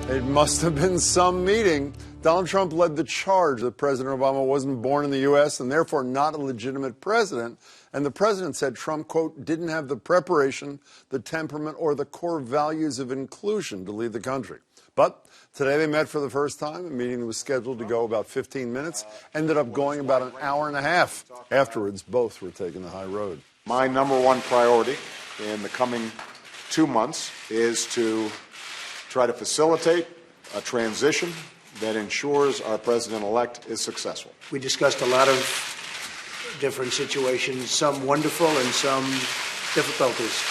It must have been some meeting. Donald Trump led the charge that President Obama wasn't born in the U.S. and therefore not a legitimate president. And the president said Trump, quote, didn't have the preparation, the temperament, or the core values of inclusion to lead the country. But today they met for the first time. A meeting that was scheduled to go about 15 minutes ended up going about an hour and a half. Afterwards, both were taking the high road. My number one priority in the coming 2 months is to try to facilitate a transition that ensures our president-elect is successful. We discussed a lot of different situations, some wonderful and some difficulties.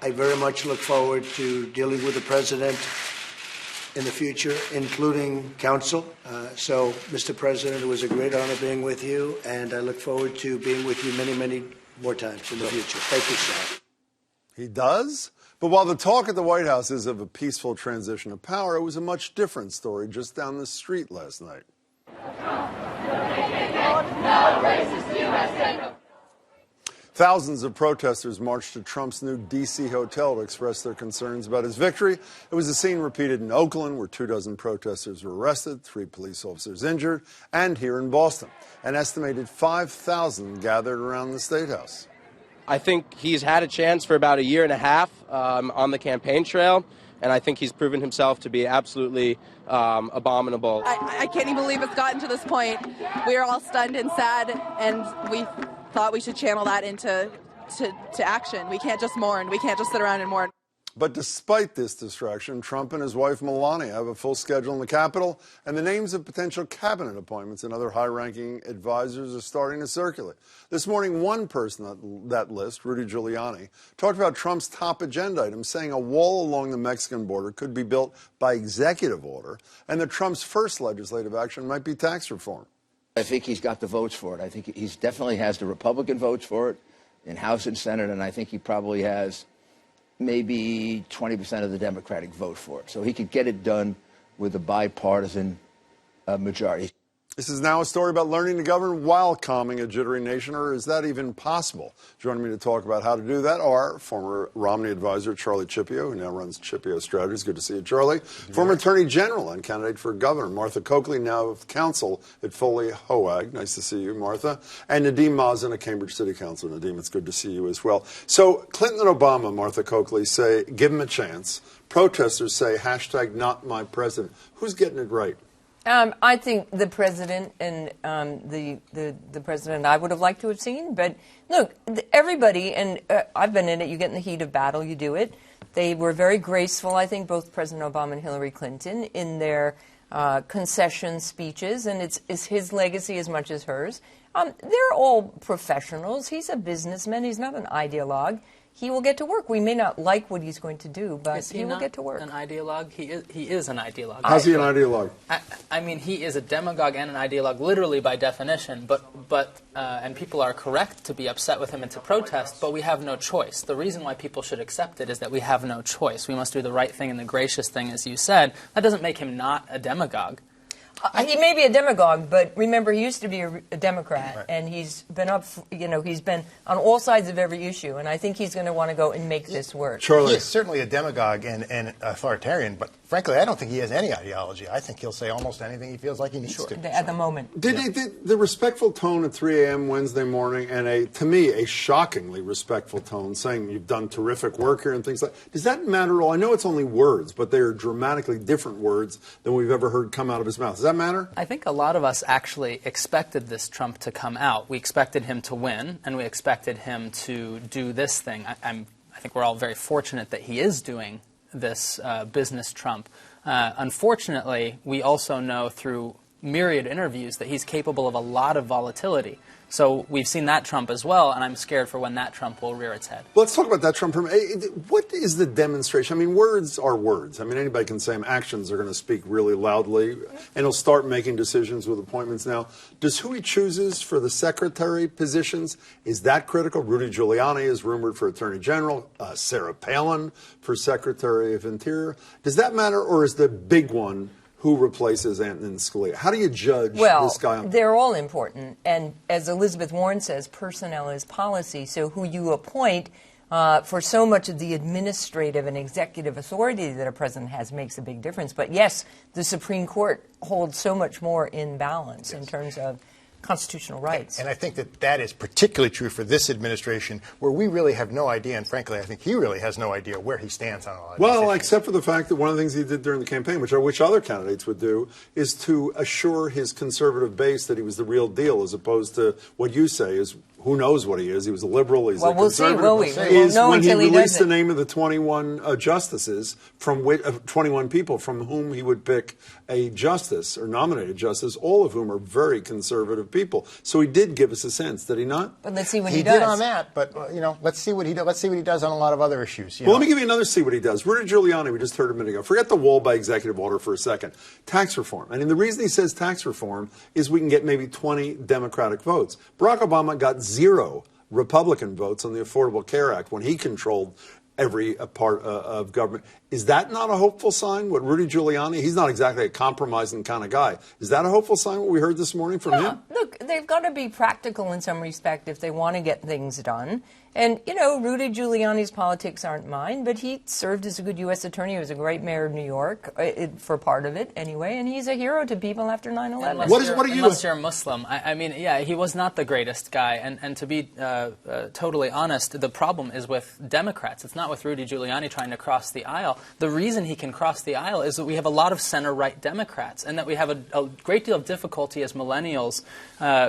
I very much look forward to dealing with the president in the future, including counsel. So, Mr. President, it was a great honor being with you, and I look forward to being with you many, many more times in the future. Thank you, sir. He does? But while the talk at the White House is of a peaceful transition of power, it was a much different story just down the street last night. Thousands of protesters marched to Trump's new D.C. hotel to express their concerns about his victory. It was a scene repeated in Oakland, where 24 protesters were arrested, 3 police officers injured, and here in Boston. An estimated 5,000 gathered around the State House. I think he's had a chance for about a year and a half on the campaign trail, and I think he's proven himself to be absolutely abominable. I can't even believe it's gotten to this point. We are all stunned and sad, and we thought we should channel that into action. We can't just mourn. We can't just sit around and mourn. But despite this distraction, Trump and his wife Melania have a full schedule in the Capitol, and the names of potential cabinet appointments and other high-ranking advisors are starting to circulate. This morning, one person on that list, Rudy Giuliani, talked about Trump's top agenda item, saying a wall along the Mexican border could be built by executive order, and that Trump's first legislative action might be tax reform. I think he's got the votes for it. I think he definitely has the Republican votes for it in House and Senate, and I think he probably has maybe 20% of the Democratic vote for it. So he could get it done with a bipartisan majority. This is now a story about learning to govern while calming a jittery nation, or is that even possible? Joining me to talk about how to do that are former Romney advisor Charlie Chipio, who now runs Chipio Strategies. Good to see you, Charlie. Former Attorney General and candidate for governor Martha Coakley, now of counsel at Foley Hoag. Nice to see you, Martha. And Nadeem Mazen, a Cambridge City Councilor. Nadeem, it's good to see you as well. So Clinton and Obama, Martha Coakley, say give him a chance. Protesters say hashtag not my president. Who's getting it right? I think the president and the president I would have liked to have seen. But look, everybody, and I've been in it, you get in the heat of battle, you do it. They were very graceful, I think, both President Obama and Hillary Clinton, in their concession speeches, and it's his legacy as much as hers. They're all professionals. He's a businessman. He's not an ideologue. He will get to work. We may not like what he's going to do, but he will get to work. An ideologue? He is an ideologue. How's he an ideologue? I mean, he is a demagogue and an ideologue, literally by definition. But and people are correct to be upset with him and to protest. But we have no choice. The reason why people should accept it is that we have no choice. We must do the right thing and the gracious thing, as you said. That doesn't make him not a demagogue. He may be a demagogue, but remember, he used to be a Democrat, right. And he's been he's been on all sides of every issue, and I think he's going to want to go and make this work. Charlie. He is certainly a demagogue and authoritarian, but frankly, I don't think he has any ideology. I think he'll say almost anything he feels like he needs to. At the moment. Did the respectful tone at 3 a.m. Wednesday morning, and to me, a shockingly respectful tone, saying you've done terrific work here and things like that, does that matter at all? I know it's only words, but they are dramatically different words than we've ever heard come out of his mouth. Does that matter? I think a lot of us actually expected this Trump to come out. We expected him to win, and we expected him to do this thing. I think we're all very fortunate that he is doing this business Trump. Unfortunately, we also know through myriad interviews that he's capable of a lot of volatility. So we've seen that Trump as well, and I'm scared for when that Trump will rear its head. Let's talk about that Trump. What is the demonstration? I mean, words are words. I mean, anybody can say them. Actions are going to speak really loudly, and he'll start making decisions with appointments now. Does who he chooses for the secretary positions, is that critical? Rudy Giuliani is rumored for Attorney General, Sarah Palin for Secretary of Interior. Does that matter, or is the big one who replaces Antonin Scalia? How do you judge this guy? Well, they're all important. And as Elizabeth Warren says, personnel is policy. So who you appoint for so much of the administrative and executive authority that a president has makes a big difference. But yes, the Supreme Court holds so much more in balance in terms of constitutional rights. And I think that is particularly true for this administration, where we really have no idea, and frankly, I think he really has no idea where he stands on a lot of these issues. Except for the fact that one of the things he did during the campaign, which I wish other candidates would do, is to assure his conservative base that he was the real deal, as opposed to what you say is, who knows what he is? He was a liberal. He's a conservative. We'll see, will we? Is know when he until released the does it. name of the 21 justices, from which 21 people from whom he would pick a justice or nominate a justice, all of whom are very conservative people. So he did give us a sense, did he not? But let's see what he he does. did on that, but let's see what he does. Let's see what he does on a lot of other issues. Let me give you another see what he does. Rudy Giuliani, we just heard a minute ago. Forget the wall by executive order for a second. Tax reform. I mean, the reason he says tax reform is we can get maybe 20 Democratic votes. Barack Obama got 0 Republican votes on the Affordable Care Act when he controlled every part of government. Is that not a hopeful sign? What Rudy Giuliani, he's not exactly a compromising kind of guy. Is that a hopeful sign, what we heard this morning from him? Look, they've got to be practical in some respect if they want to get things done. And, Rudy Giuliani's politics aren't mine, but he served as a good U.S. attorney. He was a great mayor of New York, for part of it anyway, and he's a hero to people after 9/11. Unless you're a Muslim. I mean, he was not the greatest guy. And to be totally honest, the problem is with Democrats. It's not with Rudy Giuliani trying to cross the aisle. The reason he can cross the aisle is that we have a lot of center-right Democrats, and that we have a great deal of difficulty as millennials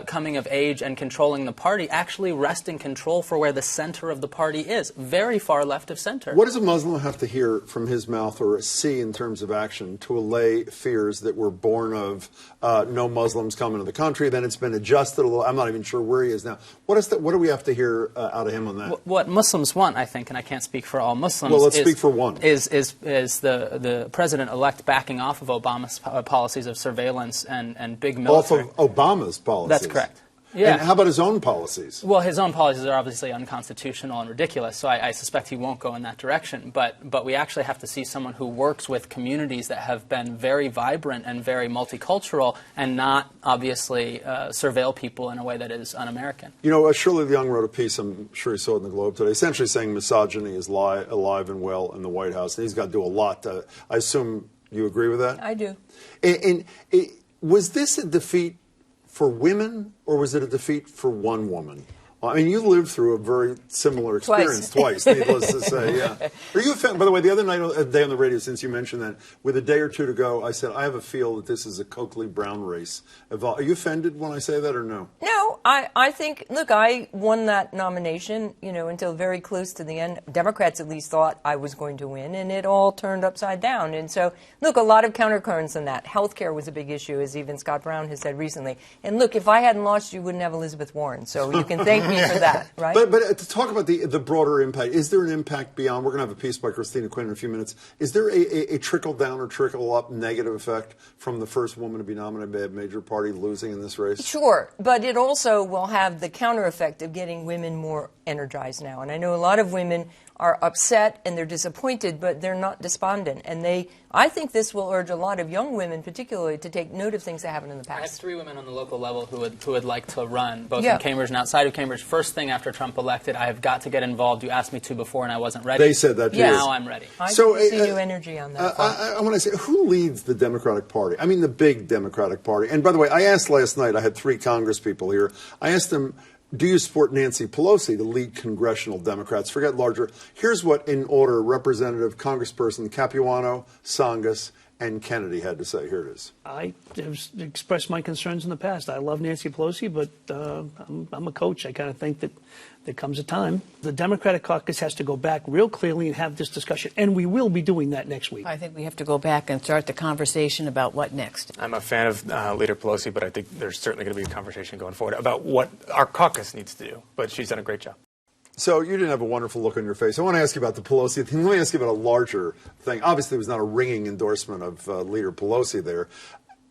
coming of age and controlling the party, actually wresting control for where the center of the party is, very far left of center. What does a Muslim have to hear from his mouth or see in terms of action to allay fears that were born of no Muslims coming to the country? Then it's been adjusted a little. I'm not even sure where he is now. What do we have to hear out of him on that? What Muslims want, I think, and I can't speak for all Muslims. Well, let's speak for one. Is the president-elect backing off of Obama's policies of surveillance and big military? Off of Obama's policies? That's correct. Yeah. And how about his own policies? Well, his own policies are obviously unconstitutional and ridiculous, so I suspect he won't go in that direction. But we actually have to see someone who works with communities that have been very vibrant and very multicultural, and not obviously surveil people in a way that is un-American. Shirley Young wrote a piece, I'm sure you saw it in the Globe today, essentially saying misogyny is alive and well in the White House, and he's got to do a lot. I assume you agree with that? I do. And was this a defeat for women, or was it a defeat for one woman? I mean, you lived through a very similar experience twice, needless to say. Yeah. Are you offended? By the way, the other day on the radio, since you mentioned that, with a day or two to go, I said, I have a feel that this is a Coakley-Brown race. Are you offended when I say that, or no? No, I think, look, I won that nomination, until very close to the end. Democrats at least thought I was going to win, and it all turned upside down. And so, look, a lot of countercurrents in that. Healthcare was a big issue, as even Scott Brown has said recently. And look, if I hadn't lost, you wouldn't have Elizabeth Warren. So you can thank me for that, right? But to talk about the broader impact, is there an impact beyond? We're going to have a piece by Christina Quinn in a few minutes. Is there a trickle-down or trickle-up negative effect from the first woman to be nominated by a major party losing in this race? Sure, but it also will have the counter effect of getting women more energized now. And I know a lot of women are upset and they're disappointed, but they're not despondent. And I think this will urge a lot of young women, particularly, to take note of things that happened in the past. I have 3 women on the local level who would like to run, both in Cambridge and outside of Cambridge. First thing after Trump elected, I have got to get involved. You asked me to before, and I wasn't ready. They said that to you. Now I'm ready. I see new energy on that. I want to say, who leads the Democratic Party? I mean, the big Democratic Party. And by the way, I asked last night, I had 3 Congress people here. I asked them, do you support Nancy Pelosi to lead congressional Democrats? Forget larger. Here's what, in order, Representative Congressperson Capuano, Tsongas, and Kennedy had to say. Here it is. I have expressed my concerns in the past. I love Nancy Pelosi, but I'm a coach. I kind of think that there comes a time. The Democratic caucus has to go back real clearly and have this discussion, and we will be doing that next week. I think we have to go back and start the conversation about what next. I'm a fan of Leader Pelosi, but I think there's certainly going to be a conversation going forward about what our caucus needs to do. But she's done a great job. So you didn't have a wonderful look on your face. I want to ask you about the Pelosi thing. Let me ask you about a larger thing. Obviously, it was not a ringing endorsement of Leader Pelosi there.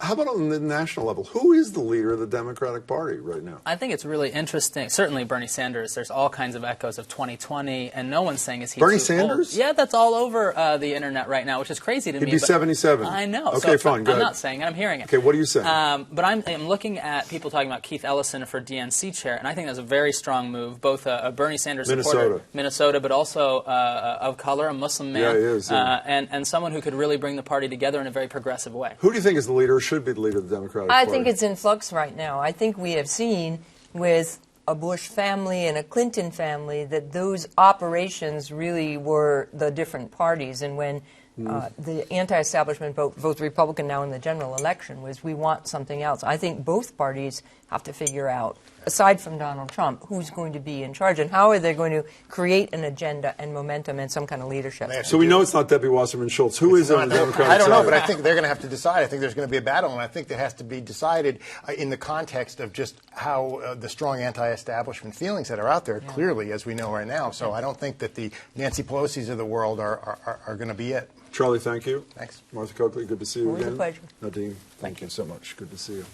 How about on the national level? Who is the leader of the Democratic Party right now? I think it's really interesting. Certainly Bernie Sanders. There's all kinds of echoes of 2020, and no one's saying is he Bernie too Sanders? old. Yeah, that's all over the internet right now, which is crazy to me. He'd be 77. I know. Okay, so fine. Go I'm ahead. not saying it. I'm hearing it. Okay, what are you saying? But I'm looking at people talking about Keith Ellison for DNC chair, and I think that's a very strong move. Both a Bernie Sanders supporter, Minnesota, but also of color, a Muslim man, Yeah, he is, yeah. and someone who could really bring the party together in a very progressive way. Who do you think is the leader or should be the leader of the Democratic I Party? think it's in flux right now. I think we have seen with a Bush family and a Clinton family that those operations really were the different parties. And when the anti-establishment vote, both Republican now in the general election, was we want something else. I think both parties have to figure out, aside from Donald Trump, who's going to be in charge and how are they going to create an agenda and momentum and some kind of leadership. So we know it's not Debbie Wasserman Schultz. Who is on the Democratic I don't know, side? but I think they're going to have to decide. I think there's going to be a battle, and I think that has to be decided in the context of just how the strong anti-establishment feelings that are out there, clearly, as we know right now. So I don't think that the Nancy Pelosi's of the world are going to be it. Charlie, thank you. Thanks. Martha Coakley, good to see you Always a again. pleasure. Nadine, thank you so much. Good to see you.